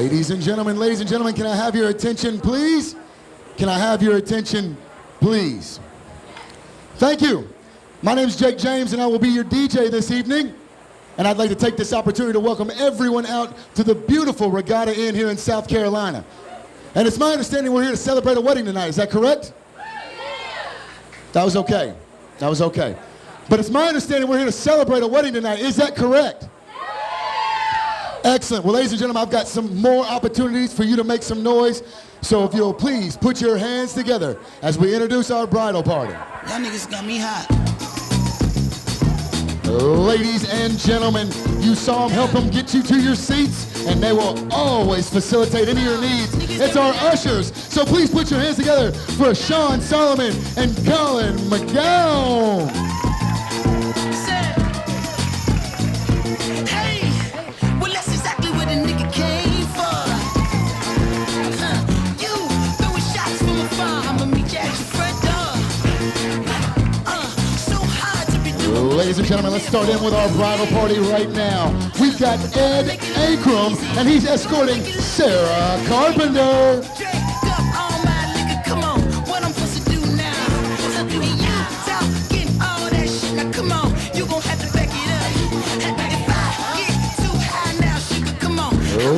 Ladies and gentlemen, can I have your attention, please? Can I have your attention, please? Thank you. My name is Jake James, and I will be your DJ this evening. And I'd like to take this opportunity to welcome everyone out to the beautiful Regatta Inn here in South Carolina. And it's my understanding we're here to celebrate a wedding tonight. Is that correct? That was okay. That was okay. But it's my understanding we're here to celebrate a wedding tonight. Is that correct? Excellent. Well, ladies and gentlemen, I've got some more opportunities for you to make some noise. So if you'll please put your hands together as we introduce our bridal party. Y'all niggas got me hot. Ladies and gentlemen, you saw them help them get you to your seats, and they will always facilitate any of your needs. It's our ushers. So please put your hands together for Sean Solomon and Colin McGowan. Ladies and gentlemen, let's start in with our bridal party right now. We've got Ed Ankrom, and he's escorting Sarah Carpenter.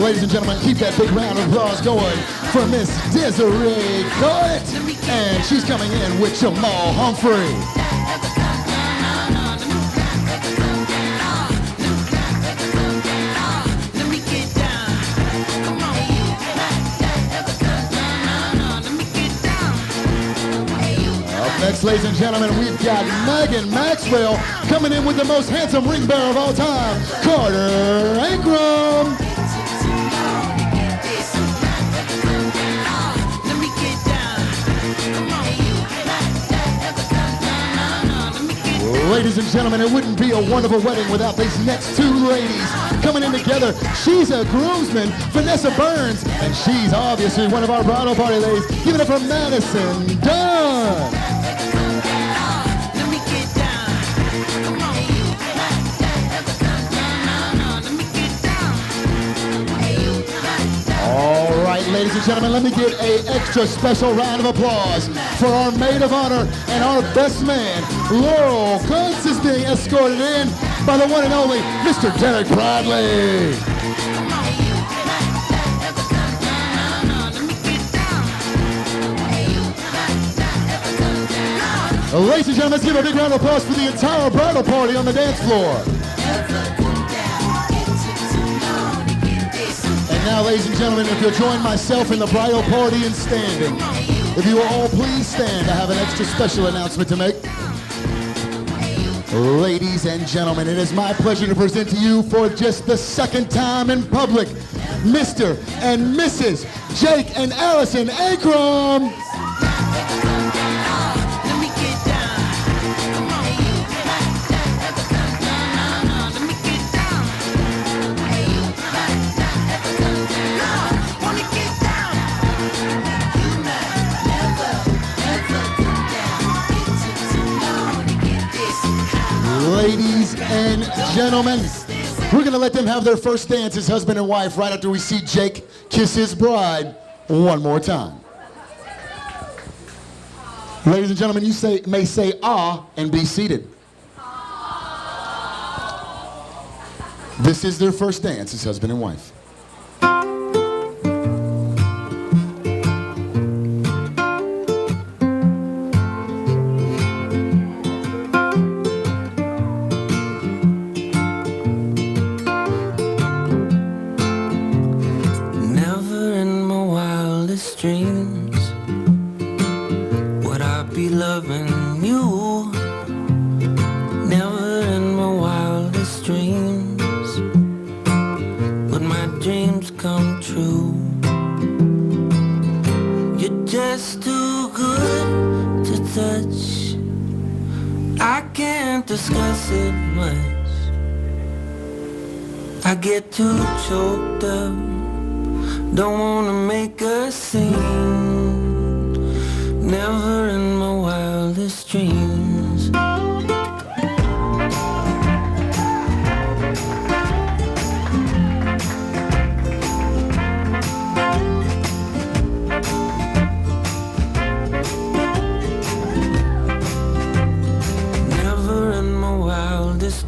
Ladies and gentlemen, keep that big round of applause going for Miss Desiree Coit, and she's coming in with Jamal Humphrey. Next, ladies and gentlemen, we've got Megan Maxwell coming in with the most handsome ring bearer of all time, Carter Ankrom. Ladies and gentlemen, it wouldn't be a wonderful wedding without these next two ladies coming in together. She's a groomsman, Vanessa Burns, and she's obviously one of our bridal party ladies. Give it up for Madison Dunn. All right, ladies and gentlemen, let me get an extra special round of applause for our maid of honor and our best man. Laurel Kuntz is being escorted in by the one and only Mr. Derek Bradley. Ladies and gentlemen, let's give a big round of applause for the entire bridal party on the dance floor. And now, ladies and gentlemen, if you'll join myself in the bridal party in standing, if you will all please stand, I have an extra special announcement to make. Ladies and gentlemen, it is my pleasure to present to you for just the second time in public, Mr. and Mrs. Jake and Allison Ankrom. Ladies and gentlemen, we're going to let them have their first dance as husband and wife right after we see Jake kiss his bride one more time. Ladies and gentlemen, you may say ah and be seated. This is their first dance as husband and wife. Dreams, would I be loving you? Never in my wildest dreams would my dreams come true. You're just too good to touch. I can't discuss it much. I get too choked up. Don't wanna make a scene. Never in my wildest dreams.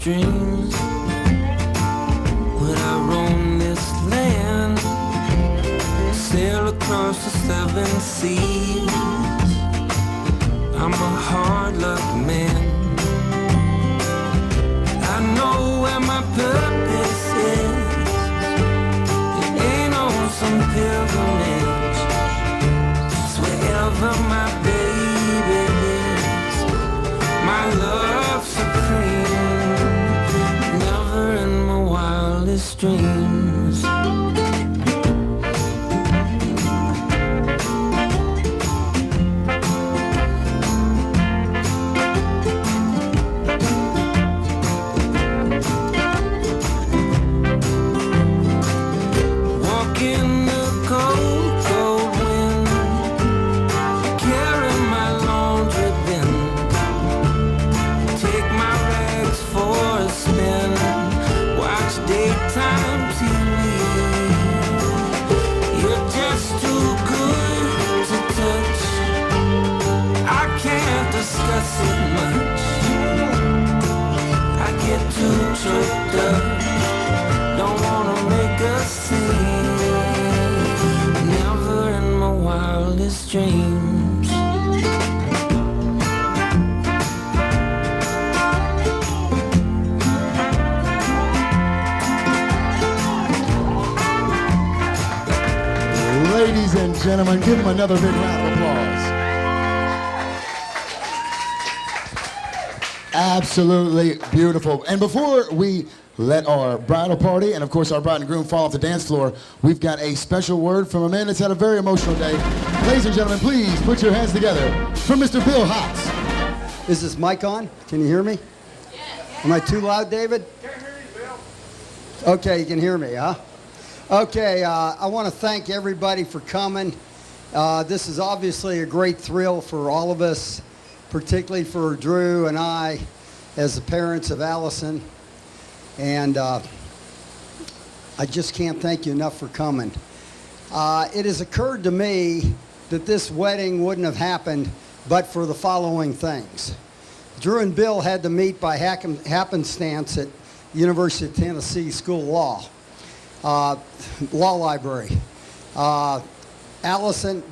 dreams. When I roam this land, sail across the 7 seas. I'm a hard luck man. I know where my purpose is. It ain't on some pilgrimage. It's wherever my baby is. My love supreme, never in my wildest dreams. Choked up, don't wanna make a scene. Never in my wildest dreams. Ladies and gentlemen, give them another big round of applause. Absolutely beautiful. And before we let our bridal party and, of course, our bride and groom fall off the dance floor, we've got a special word from a man that's had a very emotional day. Ladies and gentlemen, please put your hands together for Mr. Bill Hotz. Is this mic on? Can you hear me? Yes. Am I too loud, David? Can't hear you, Bill. Okay, you can hear me, huh? Okay, I want to thank everybody for coming. This is obviously a great thrill for all of us, particularly for Drew and I as the parents of Allison. And I just can't thank you enough for coming. It has occurred to me that this wedding wouldn't have happened but for the following things. Drew and Bill had to meet by happenstance at University of Tennessee School of Law, Law Library.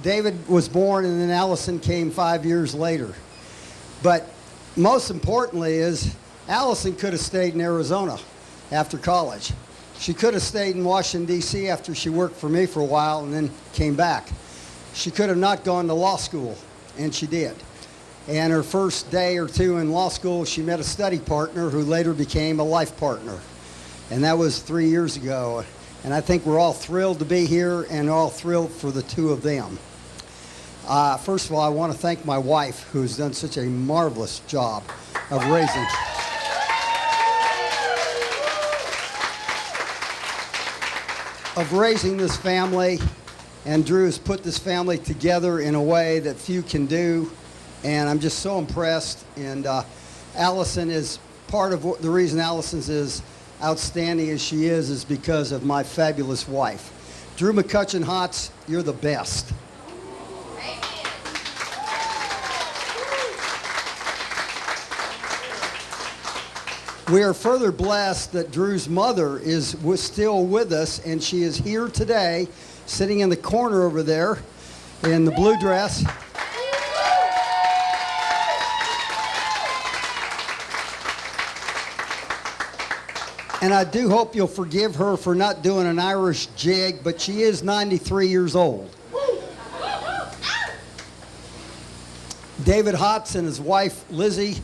David was born and then Allison came 5 years later. But most importantly is Allison could have stayed in Arizona after college. She could have stayed in Washington, D.C. after she worked for me for a while and then came back. She could have not gone to law school, and she did. And her first day or two in law school, she met a study partner who later became a life partner. And that was 3 years ago. And I think we're all thrilled to be here and all thrilled for the two of them. First of all, I want to thank my wife, who's done such a marvelous job of raising this family. And Drew has put this family together in a way that few can do. And I'm just so impressed. And Allison is part of the reason Allison's is outstanding as she is because of my fabulous wife. Drew McCutcheon Hotz, you're the best. We are further blessed that Drew's mother was still with us, and she is here today, sitting in the corner over there in the blue dress. And I do hope you'll forgive her for not doing an Irish jig, but she is 93 years old. David Hotz and his wife, Lizzie,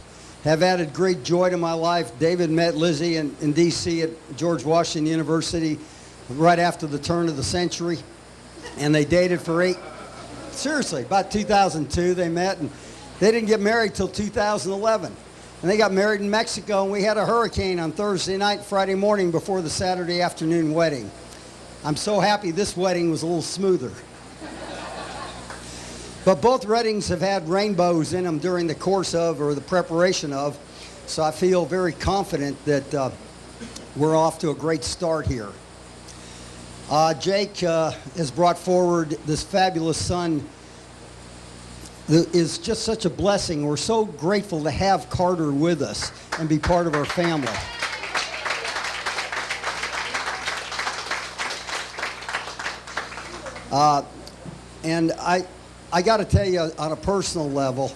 have added great joy to my life. David met Lizzie in D.C. at George Washington University right after the turn of the century. And they dated for seriously, about 2002 they met. And they didn't get married till 2011. And they got married in Mexico, and we had a hurricane on Thursday night, Friday morning before the Saturday afternoon wedding. I'm so happy this wedding was a little smoother. But both weddings have had rainbows in them during the course of, or the preparation of, so I feel very confident that we're off to a great start here. Jake has brought forward this fabulous son that is just such a blessing. We're so grateful to have Carter with us and be part of our family. And I got to tell you, on a personal level,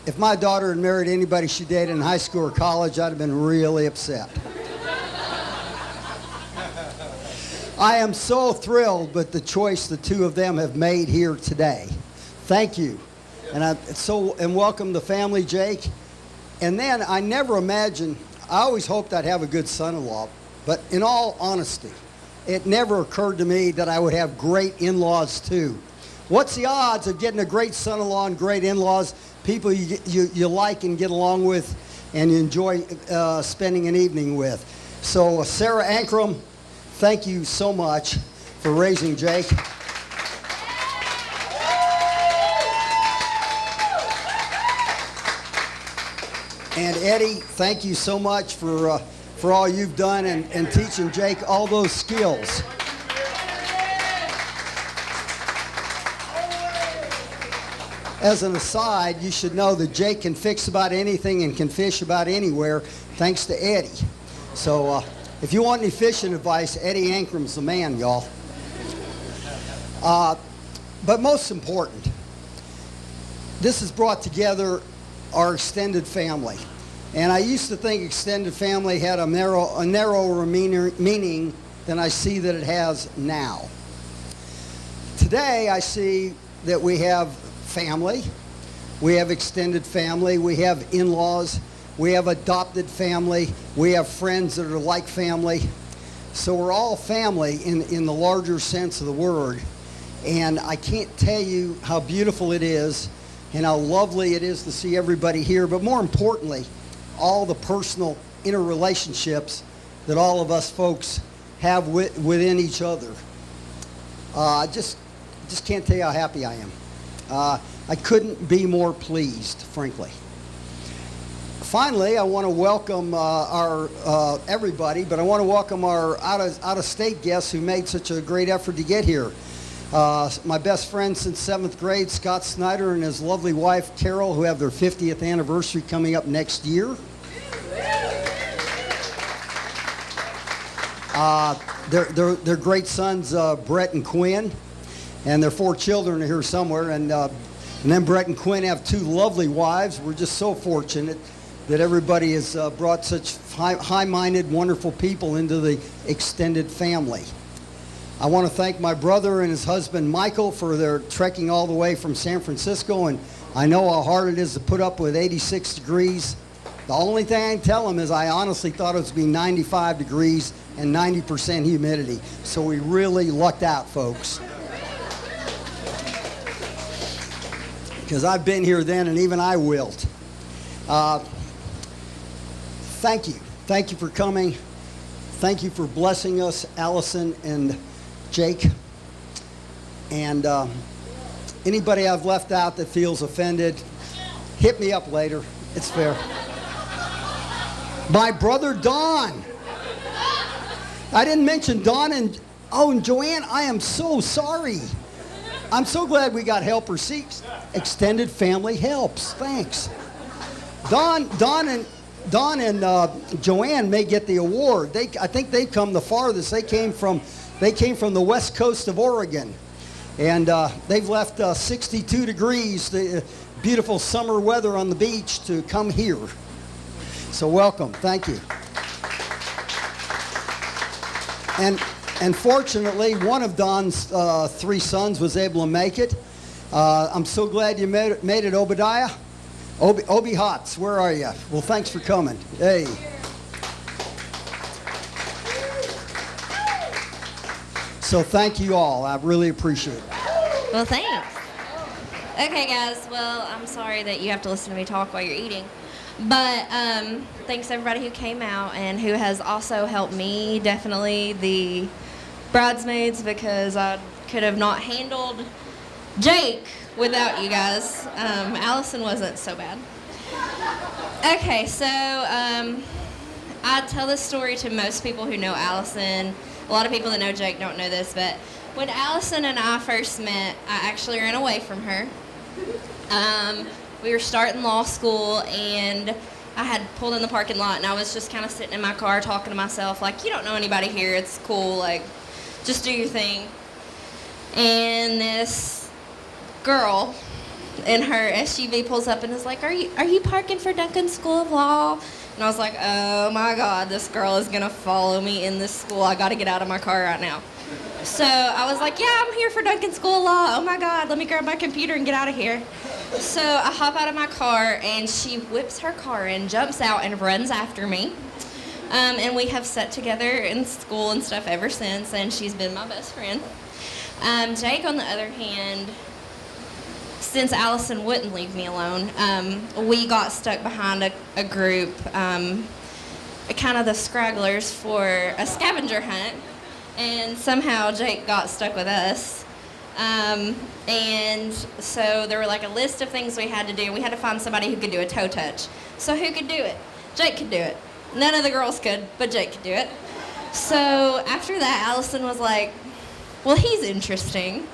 if my daughter had married anybody she dated in high school or college, I'd have been really upset. I am so thrilled with the choice the two of them have made here today. Thank you. And welcome the family, Jake. And then I never imagined, I always hoped I'd have a good son-in-law, but in all honesty, it never occurred to me that I would have great in-laws too. What's the odds of getting a great son-in-law and great in-laws, people you like and get along with and you enjoy spending an evening with? So Sarah Ankrom, thank you so much for raising Jake. And Eddie, thank you so much for all you've done and teaching Jake all those skills. As an aside, you should know that Jake can fix about anything and can fish about anywhere thanks to Eddie. So if you want any fishing advice, Eddie Ankrom's the man, y'all. But most important, this has brought together our extended family. And I used to think extended family had a narrower meaning than I see that it has now. Today I see that we have family, we have extended family, we have in-laws, we have adopted family, we have friends that are like family. So we're all family in the larger sense of the word. And I can't tell you how beautiful it is and how lovely it is to see everybody here, but more importantly, all the personal interrelationships that all of us folks have within each other. I just can't tell you how happy I am. I couldn't be more pleased, frankly. Finally, I want to welcome everybody, but I want to welcome our out-of-state guests who made such a great effort to get here. My best friend since 7th grade, Scott Snyder, and his lovely wife, Carol, who have their 50th anniversary coming up next year. Their great sons, Brett and Quinn, and their 4 children are here somewhere. And then Brett and Quinn have 2 lovely wives. We're just so fortunate that everybody has brought such high-minded, wonderful people into the extended family. I want to thank my brother and his husband, Michael, for their trekking all the way from San Francisco. And I know how hard it is to put up with 86 degrees. The only thing I can tell them is I honestly thought it was going to be 95 degrees and 90% humidity. So we really lucked out, folks. Because I've been here then and even I wilt. Thank you. Thank you for coming. Thank you for blessing us, Allison and Jake. And anybody I've left out that feels offended, hit me up later. It's fair. My brother Don. I didn't mention Don and Joanne, I am so sorry. I'm so glad we got helper seats. Extended family helps. Thanks. Don and Joanne may get the award. I think they come the farthest. They came from the west coast of Oregon, and they've left 62 degrees, the beautiful summer weather on the beach, to come here. So welcome. Thank you. And fortunately, one of Don's 3 sons was able to make it. I'm so glad you made it, Obadiah. Obi Hotz, where are you? Well, thanks for coming. Hey. So thank you all. I really appreciate it. Well, thanks. Okay, guys. Well, I'm sorry that you have to listen to me talk while you're eating. But thanks everybody who came out and who has also helped me, definitely the bridesmaids, because I could have not handled Jake without you guys. Allison wasn't so bad. Okay, so I tell this story to most people who know Allison. A lot of people that know Jake don't know this, but when Allison and I first met, I actually ran away from her. We were starting law school, and I had pulled in the parking lot, and I was just kind of sitting in my car talking to myself, like, you don't know anybody here, it's cool, like, just do your thing. and this girl in her SUV pulls up and is like, are you parking for Duncan School of Law? And I was like, oh my God, this girl is gonna follow me in this school. I gotta get out of my car right now. So I was like, yeah, I'm here for Duncan School of Law. Oh my God, let me grab my computer and get out of here. So I hop out of my car and she whips her car in, jumps out and runs after me. And we have sat together in school and stuff ever since, and she's been my best friend. Jake, on the other hand, since Allison wouldn't leave me alone, we got stuck behind a group, kind of the scragglers, for a scavenger hunt, and somehow Jake got stuck with us. And so there were like a list of things we had to do. We had to find somebody who could do a toe touch. So who could do it? Jake could do it. None of the girls could, but Jake could do it. So after that, Allison was like, well, he's interesting.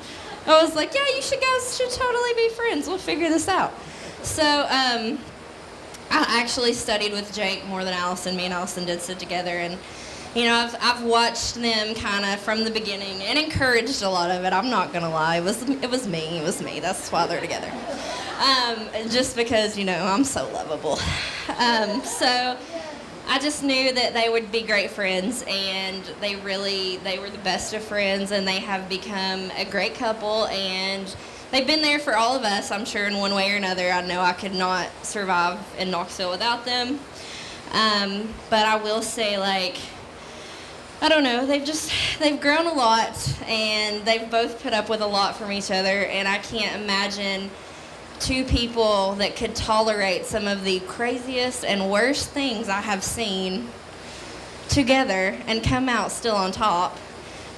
I was like, yeah, you guys should totally be friends. We'll figure this out. So I actually studied with Jake more than Allison. Me and Allison did sit together, and I've watched them kind of from the beginning and encouraged a lot of it. I'm not gonna lie, it was me. That's why they're together. Just because I'm so lovable. So I just knew that they would be great friends, and they were the best of friends, and they have become a great couple, and they've been there for all of us, I'm sure, in one way or another. I know I could not survive in Knoxville without them. But I will say, I don't know, they've grown a lot, and they've both put up with a lot from each other, and I can't imagine two people that could tolerate some of the craziest and worst things I have seen together and come out still on top.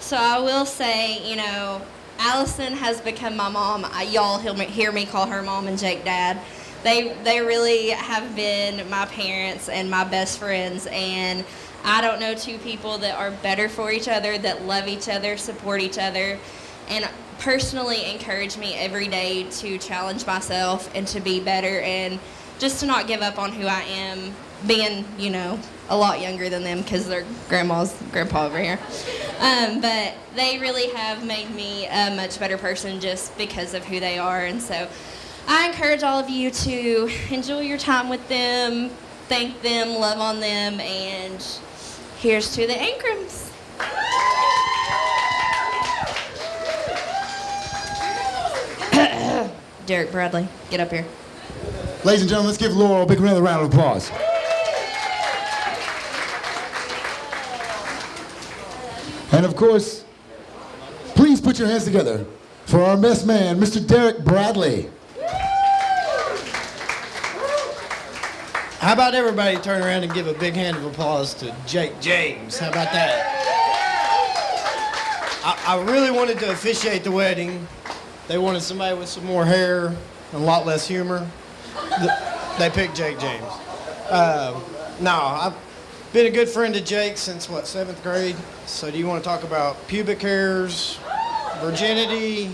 So I will say, Allison has become my mom. Y'all hear me call her mom and Jake dad. They really have been my parents and my best friends, and I don't know two people that are better for each other, that love each other, support each other, and personally encourage me every day to challenge myself and to be better, and just to not give up on who I am, being, a lot younger than them because they're grandpa over here. But they really have made me a much better person just because of who they are. And so I encourage all of you to enjoy your time with them, thank them, love on them, and here's to the Ankroms. Derek Bradley, get up here. Ladies and gentlemen, let's give Laurel a big another round of applause. And of course, please put your hands together for our best man, Mr. Derek Bradley. How about everybody turn around and give a big hand of applause to Jake James? How about that? I really wanted to officiate the wedding. They wanted somebody with some more hair and a lot less humor. They picked Jake James. No, I've been a good friend to Jake since, 7th grade? So do you want to talk about pubic hairs, virginity?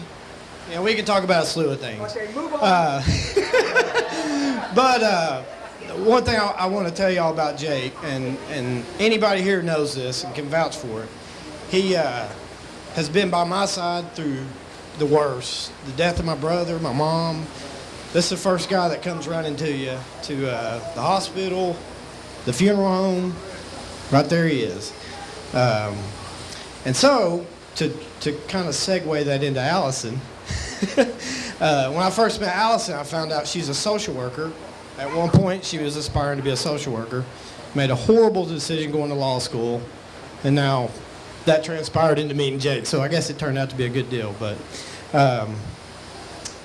We can talk about a slew of things. Okay, move on. But one thing I want to tell y'all about Jake, and anybody here knows this and can vouch for it, he has been by my side through the worst. The death of my brother, my mom. This is the first guy that comes running to you, to the hospital, the funeral home. Right there he is. And so, to kind of segue that into Allison, when I first met Allison, I found out she's a social worker. At one point, she was aspiring to be a social worker, made a horrible decision going to law school, and now that transpired into meeting Jake, so I guess it turned out to be a good deal. But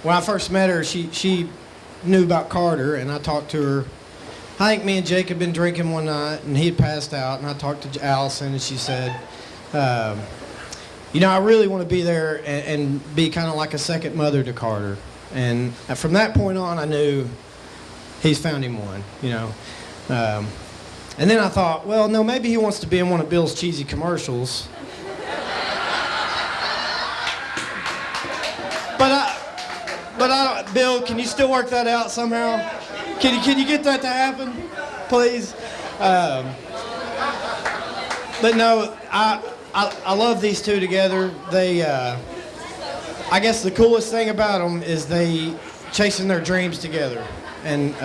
when I first met her, she knew about Carter, and I talked to her. I think me and Jake had been drinking one night, and he had passed out, and I talked to Allison, and she said, I really want to be there and be kind of like a second mother to Carter. And from that point on, I knew he's found him one, And then I thought, well, no, maybe he wants to be in one of Bill's cheesy commercials. But Bill, can you still work that out somehow? Can you get that to happen, please? But no, I love these two together. I guess the coolest thing about them is they chasing their dreams together, and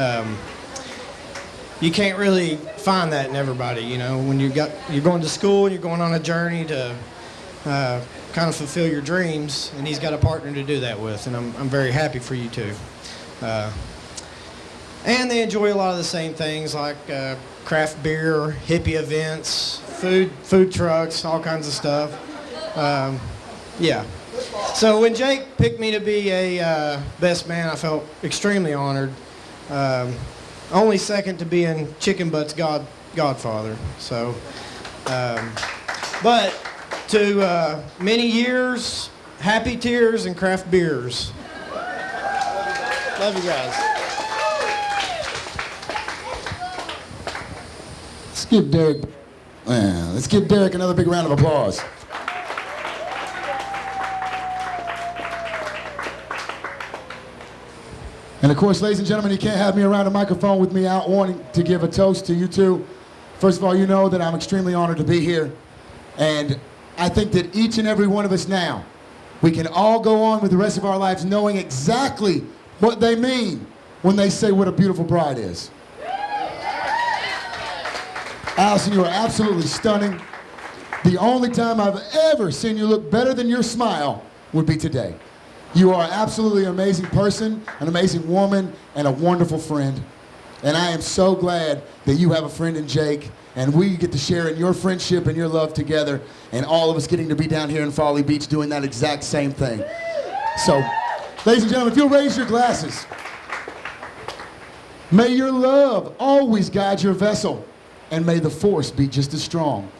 you can't really find that in everybody. You know, when you're going to school and you're going on a journey to kind of fulfill your dreams, and he's got a partner to do that with, and I'm very happy for you too. And they enjoy a lot of the same things like craft beer, hippie events, food trucks, all kinds of stuff. Yeah. So when Jake picked me to be a best man, I felt extremely honored. Only second to being Chicken Butt's godfather. So, but to many years, happy tears, and craft beers. Love you guys. Let's give Derek another big round of applause. And of course, ladies and gentlemen, you can't have me around a microphone with me out wanting to give a toast to you two. First of all, you know that I'm extremely honored to be here. And I think that each and every one of us now, we can all go on with the rest of our lives knowing exactly what they mean when they say what a beautiful bride is. Allison, you are absolutely stunning. The only time I've ever seen you look better than your smile would be today. You are absolutely an amazing person, an amazing woman, and a wonderful friend. And I am so glad that you have a friend in Jake, and we get to share in your friendship and your love together, and all of us getting to be down here in Folly Beach doing that exact same thing. So, ladies and gentlemen, if you'll raise your glasses, may your love always guide your vessel, and may the force be just as strong.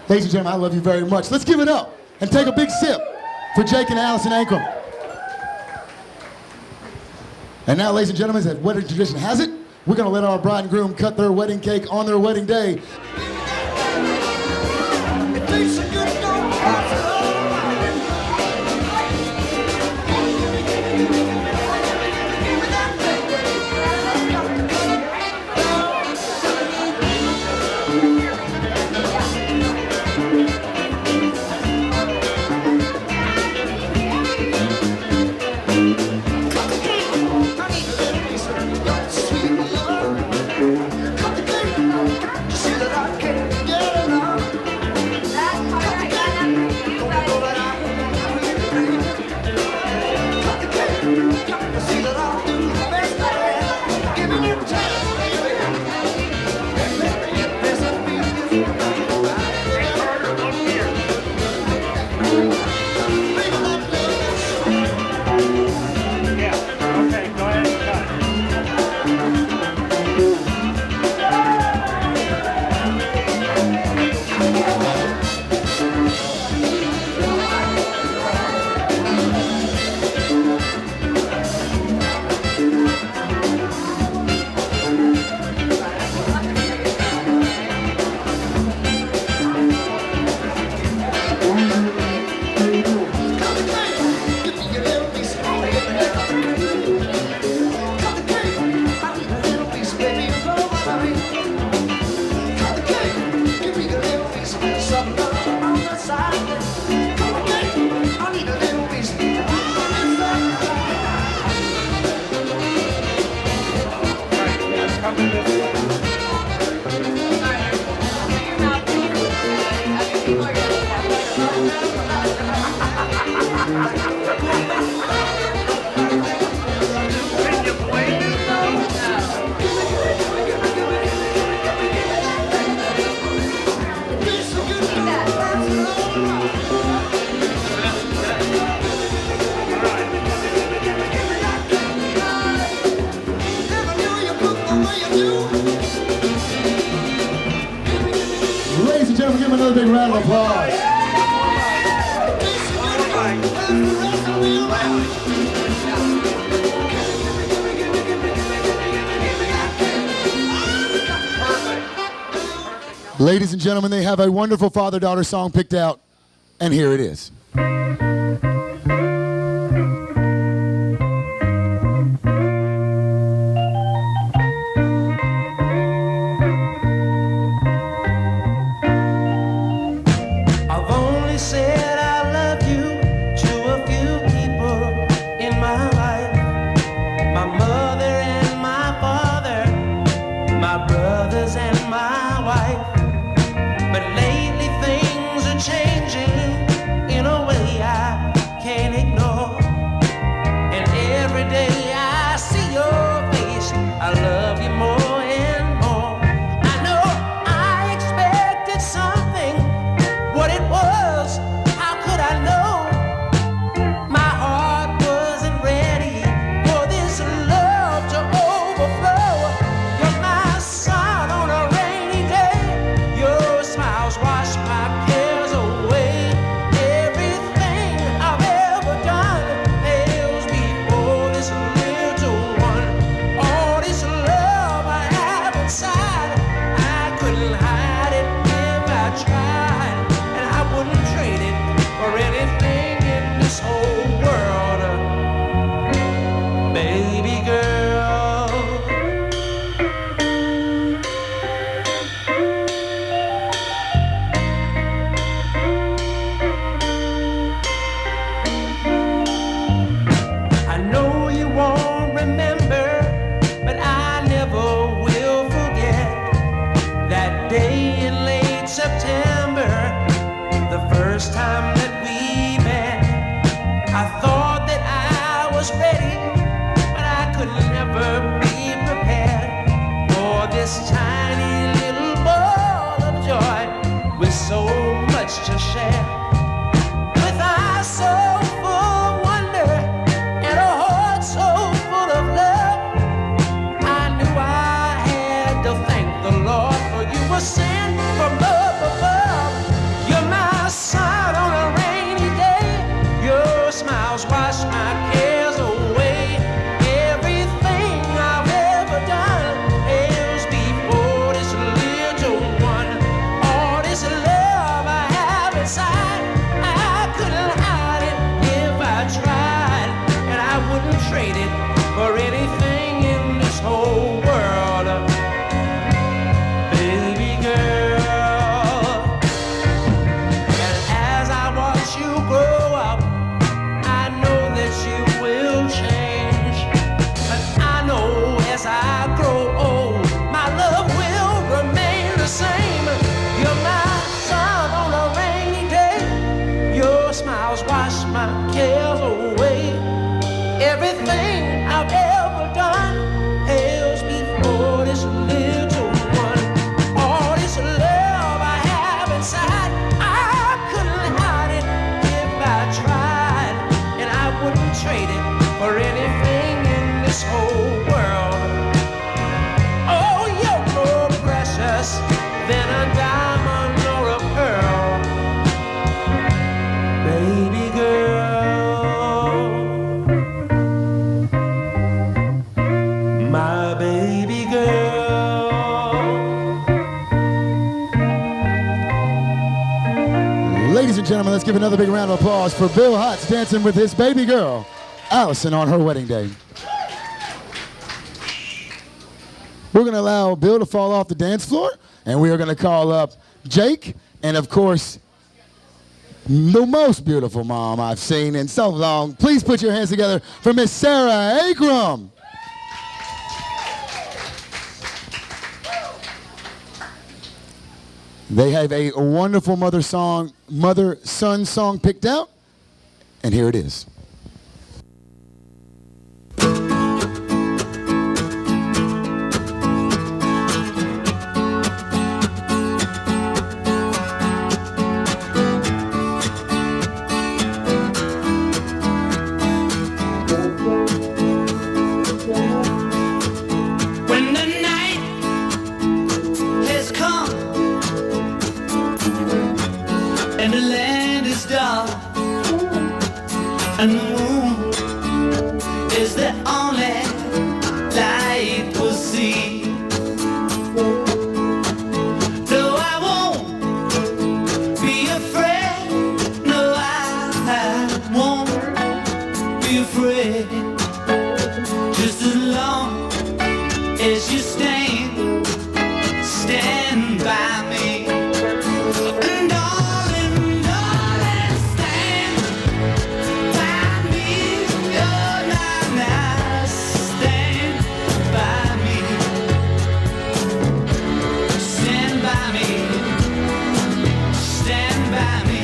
Ladies and gentlemen, I love you very much. Let's give it up and take a big sip for Jake and Allison Ankrom. And now, ladies and gentlemen, as wedding tradition has it, we're going to let our bride and groom cut their wedding cake on their wedding day. Ladies and gentlemen, give him another big round of applause. Ladies and gentlemen, they have a wonderful father-daughter song picked out, and here it is. I've only said I love you to a few people. smiles wash my cares away. Everything I've ever done pales before this little one. All this love I have inside, I couldn't hide it if I tried, and I wouldn't trade it for anything in this whole world. Oh, you're more precious than a diamond or a pearl, baby girl, my baby girl. Ladies and gentlemen, let's give another big round of applause for Bill Hotz dancing with his baby girl, Allison, on her wedding day. We're going to allow Bill to fall off the dance floor, and we are going to call up Jake, and of course, the most beautiful mom I've seen in so long. Please put your hands together for Miss Sarah Ankrom. They have a wonderful mother-son song picked out, and here it is. When the night has come and the land is dark and the moon is the only light we'll see. Though I won't be afraid, no, I won't be afraid. Just as long as you stand by me. And darling, darling, stand by me. Oh, now, now, stand by me. Stand by me. Stand by me.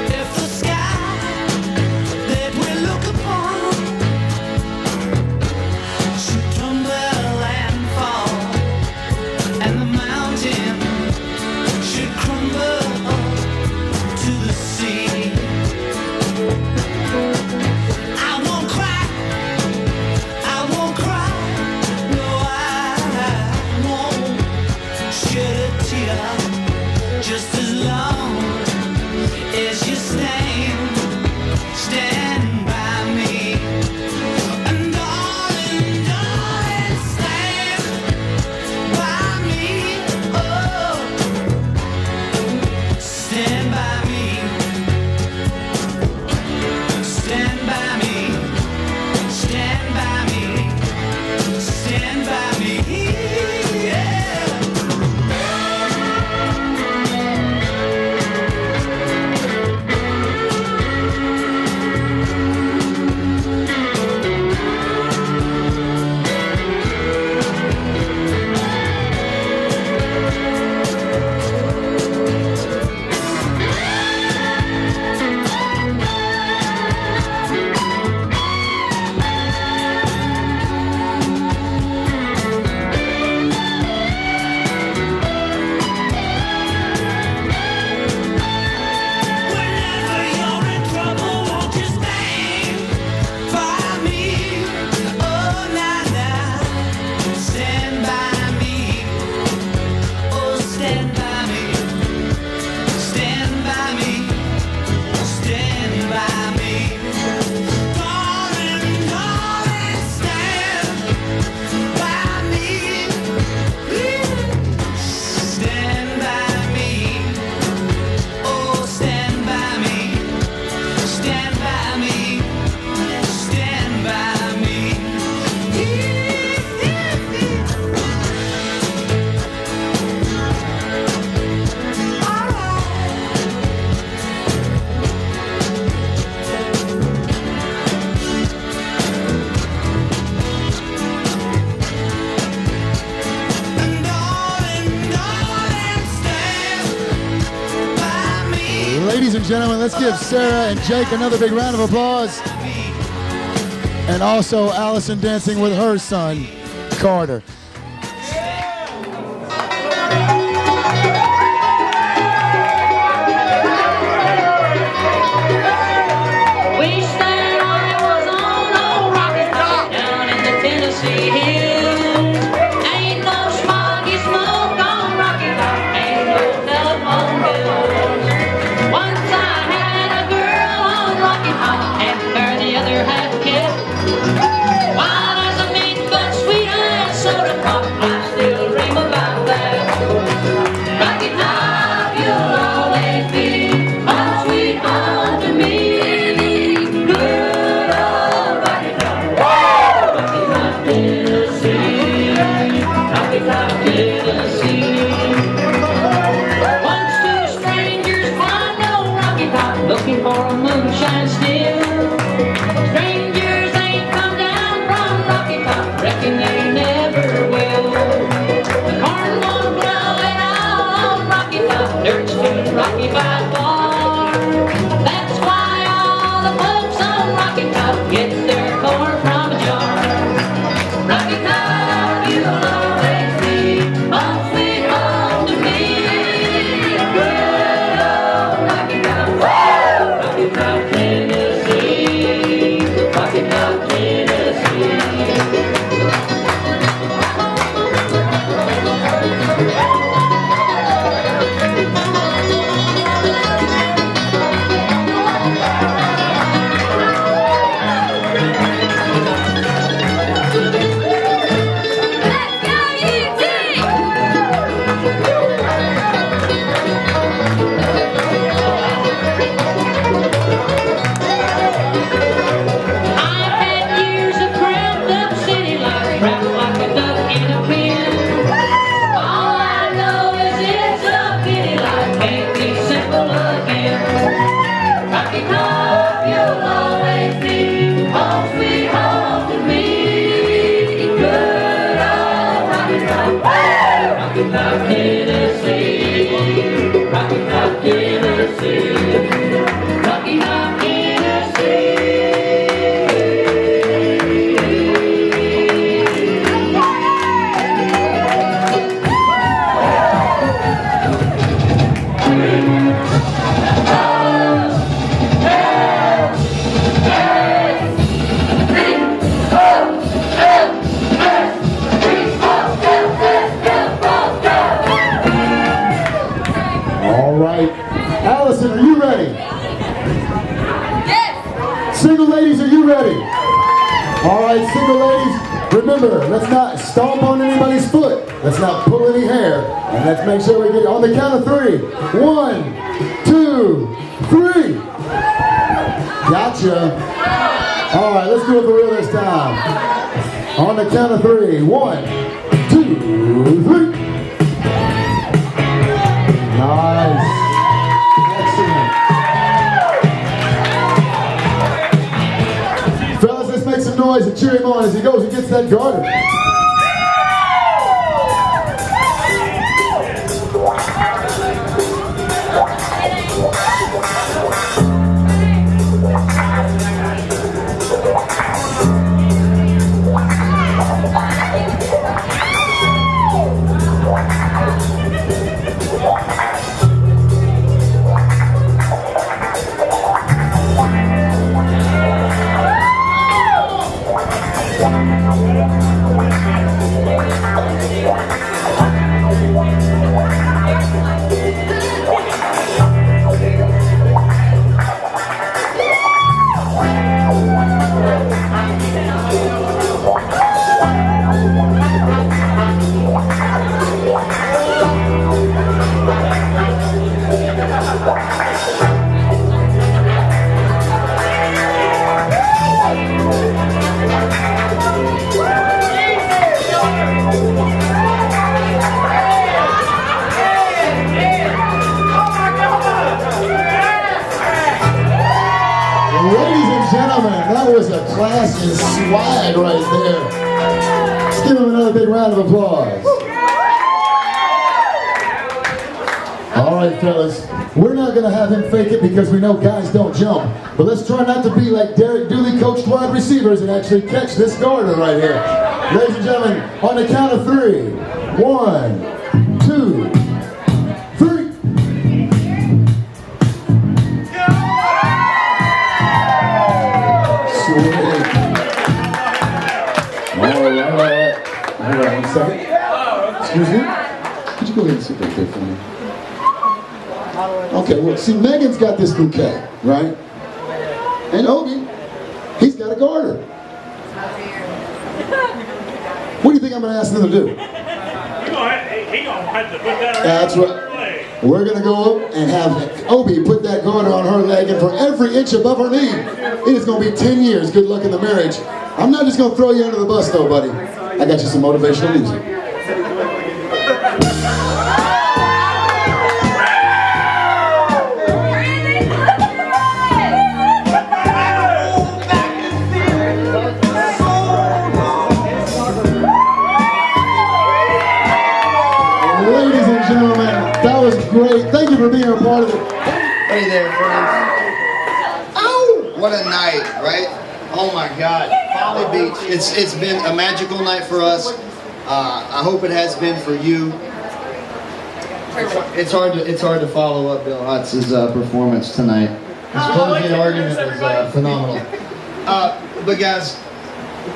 If the sky that we look upon should tumble and fall, and the mountain should crumble to the sea, I won't cry, I won't cry, no, I won't shed a tear, just as long as you stand by me. And darling, darling, stand by me. Oh, stand by me. Stand by me. Stand by me. Stand by me. Yeah. and gentlemen, let's give Sarah and Jake another big round of applause. And also Allison dancing with her son, Carter. Looking for a moonshine still. Strangers ain't come down from Rocky Top, reckon they never will. The corn won't grow at all on Rocky Top, dirt's too rocky by far. That's why all the folks on Rocky Top get their corn from a jar. Rocky Top, you'll always be home sweet home to me. Good old Rocky Top. Rocky Top, Tennessee. Rocky Top, Tennessee. Allison, are you ready? Yes. Single ladies, are you ready? All right, single ladies, remember, let's not stomp on anybody's foot. Let's not pull any hair. And let's make sure we get on the count of 3. 1, 2, 3. Gotcha. All right, let's do it for real this time. On the count of 3. 1, 2, 3. Nice. Fellas, let's make some noise and cheer him on as he goes and gets that garter. That was a class and swag right there. Let's give him another big round of applause. All right, fellas. We're not going to have him fake it because we know guys don't jump. But let's try not to be like Derek Dooley coached wide receivers and actually catch this Garter right here. Ladies and gentlemen, on the count of 3. 1, 2, 3. Sweet. All right, 1 second. Excuse me. Could you go ahead and sit right there for me? Okay, well, see, Megan's got this bouquet, right? And Obi, he's got a garter. What do you think I'm going to ask them to do? He gonna have to put that around. That's her right. leg. We're going to go up and have Obi put that garter on her leg, and for every inch above her knee, it is going to be 10 years. Good luck in the marriage. I'm not just going to throw you under the bus, though, buddy. I got you some motivational music. Ladies and gentlemen, that was great. Thank you for being a part of it. Hey there, friends. Oh, what a night, right? Oh my God, Folly Beach. It's been a magical night for us. I hope it has been for you. It's hard to follow up Bill Hotz's performance tonight. His closing argument was phenomenal. But guys,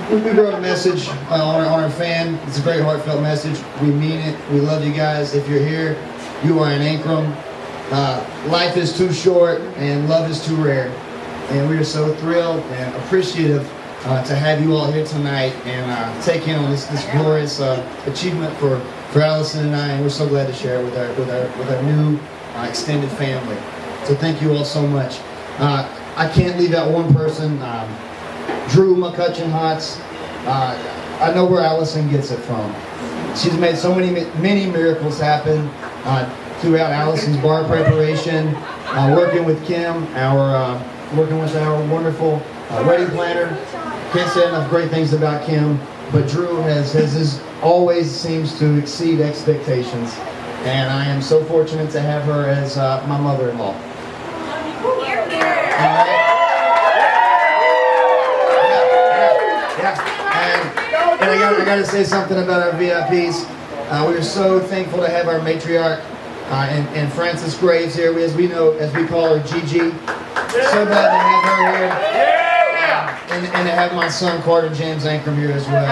we wrote a message on our fan. It's a very heartfelt message. We mean it. We love you guys. If you're here, you are in Ankrom. Life is too short and love is too rare. And we are so thrilled and appreciative to have you all here tonight and take in on this glorious achievement for Allison and I. And we're so glad to share it with our new extended family. So thank you all so much. I can't leave out one person. Drew McCutcheon-Hotz. I know where Allison gets it from. She's made so many miracles happen throughout Allison's bar preparation, working with Kim, working with our wonderful wedding planner. Can't say enough great things about Kim, but Drew has always seems to exceed expectations, and I am so fortunate to have her as my mother-in-law. And I got to say something about our VIPs. We are so thankful to have our matriarch and Frances Graves here, as we call her Gigi. So glad to have her here, and to have my son Carter James Ankrom here as well.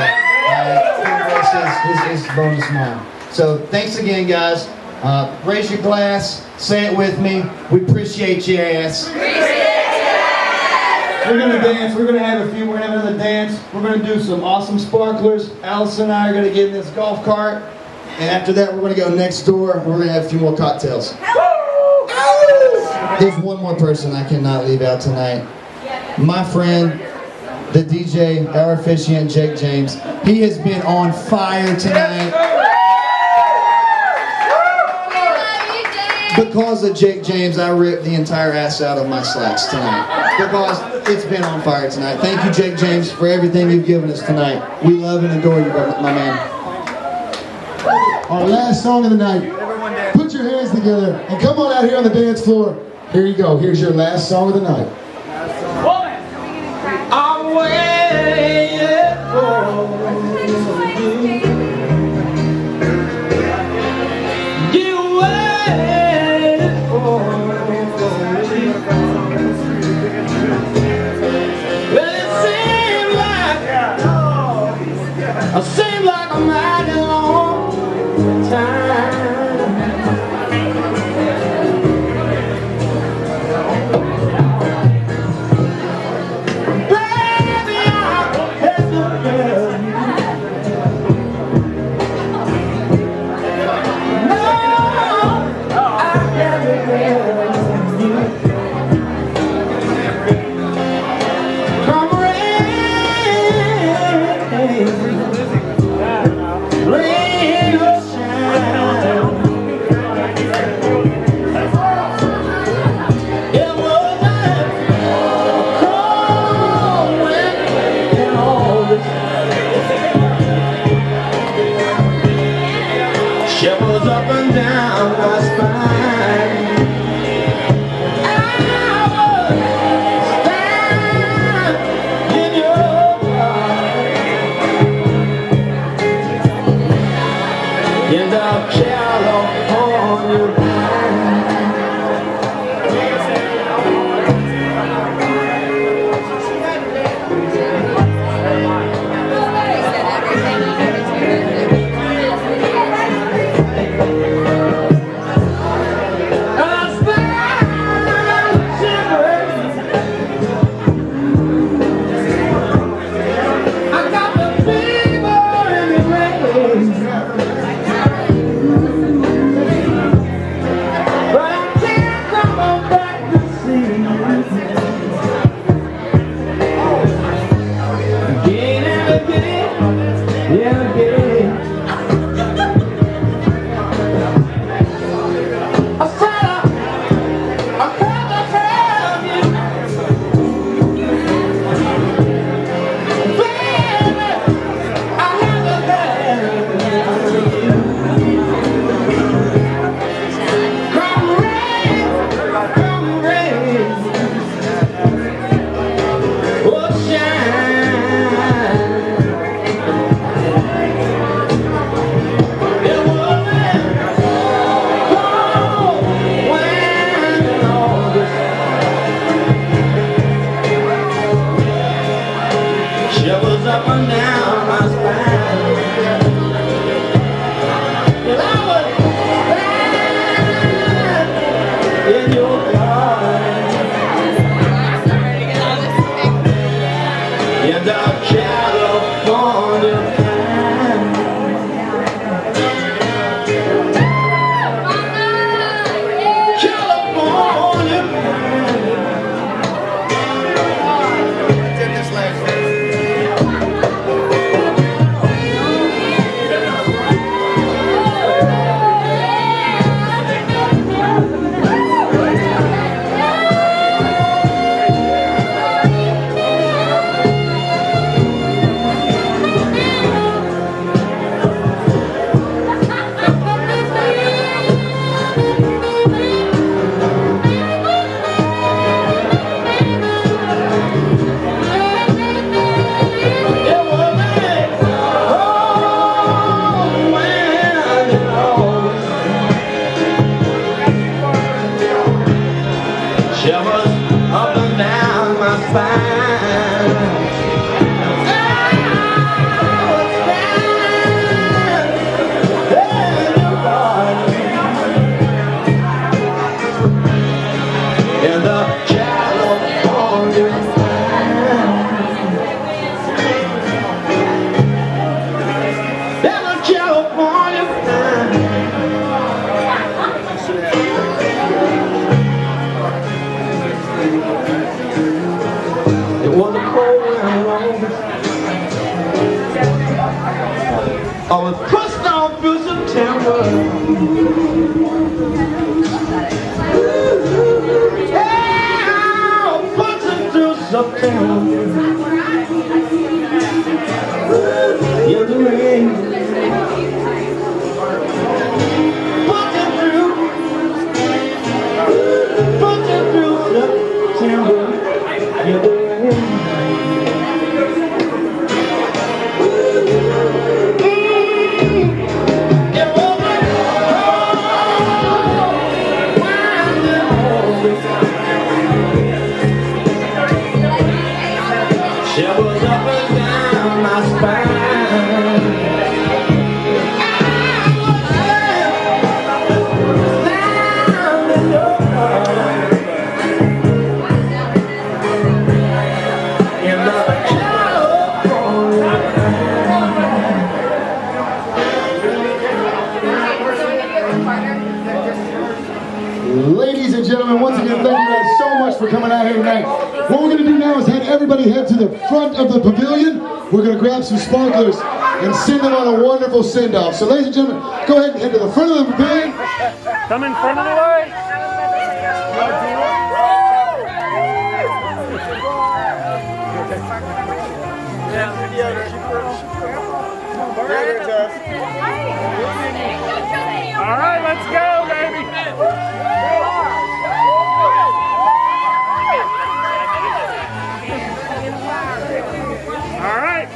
His bonus mom. So thanks again, guys. Raise your glass. Say it with me. We appreciate your ass. We're gonna dance. We're gonna have another dance. We're gonna do some awesome sparklers. Allison and I are gonna get in this golf cart, and after that, we're gonna go next door. We're gonna have a few more cocktails. There's one more person I cannot leave out tonight. My friend, the DJ, our officiant, Jake James. He has been on fire tonight. Because of Jake James, I ripped the entire ass out of my slacks tonight. Because it's been on fire tonight. Thank you, Jake James, for everything you've given us tonight. We love and adore you, my man. Our last song of the night. Put your hands together and come on out here on the dance floor. Here you go. Here's your last song of the night. I'm waiting for you. You waiting for me. Well, it seems like a mighty long time. and down my spine. And I was blind in your garden. In the California pine. California pine. Take this last Shivers up and down my spine. I was down in your garden. In the California pine. In the California pine. It was a cold and long. I was pushed on through September. Yeah, pushing through September. Yeah, the rain. Pushing through September. Yeah, the rain. Shivers up and down my spine. I was down in your garden. In the California. Ladies and gentlemen, once again, thank you guys so much for coming out here tonight. What we're going to do now is have everybody head to the front of the pavilion. We're going to grab some sparklers and send them on a wonderful send-off. So ladies and gentlemen, go ahead and head to the front of the pavilion. Come in front of the light. All right, let's go, baby. All right.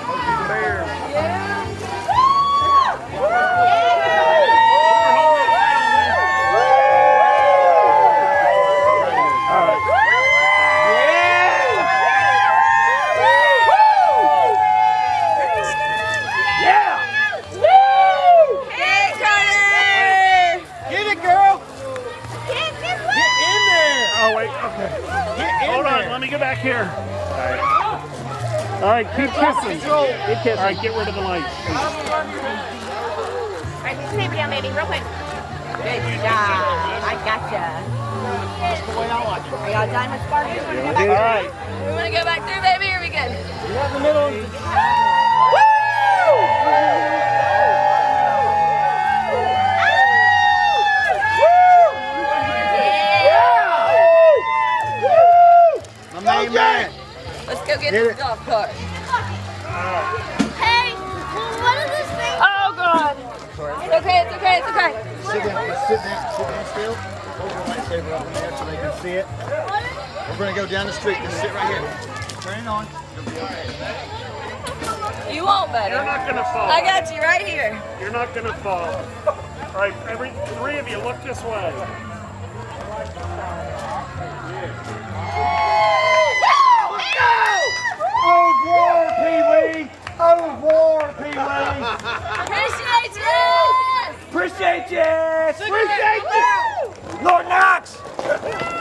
Let me get back here. All right, keep kissing. Keep kissing. All right, get rid of the lights. All right, just maybe down, baby, real quick. Good job. I gotcha. Are y'all done with Sparky? All right. We want to go back through, baby, or are we good? You have the middle. Let's go get this golf cart. Hey, what is this thing? Oh, God. It's okay, it's okay, it's okay. Sit down still. Hold your lightsaber up in there so they can see it. We're going to go down the street. Just sit right here. Turn it on. You'll be all right. You won't, buddy. You're not going to fall. I got you right here. You're not going to fall. All right, three of you, look this way. Oh, glory, Pee-wee! Oh, more, Pee-wee. Appreciate you! Appreciate you. Appreciate you. Lord Knox.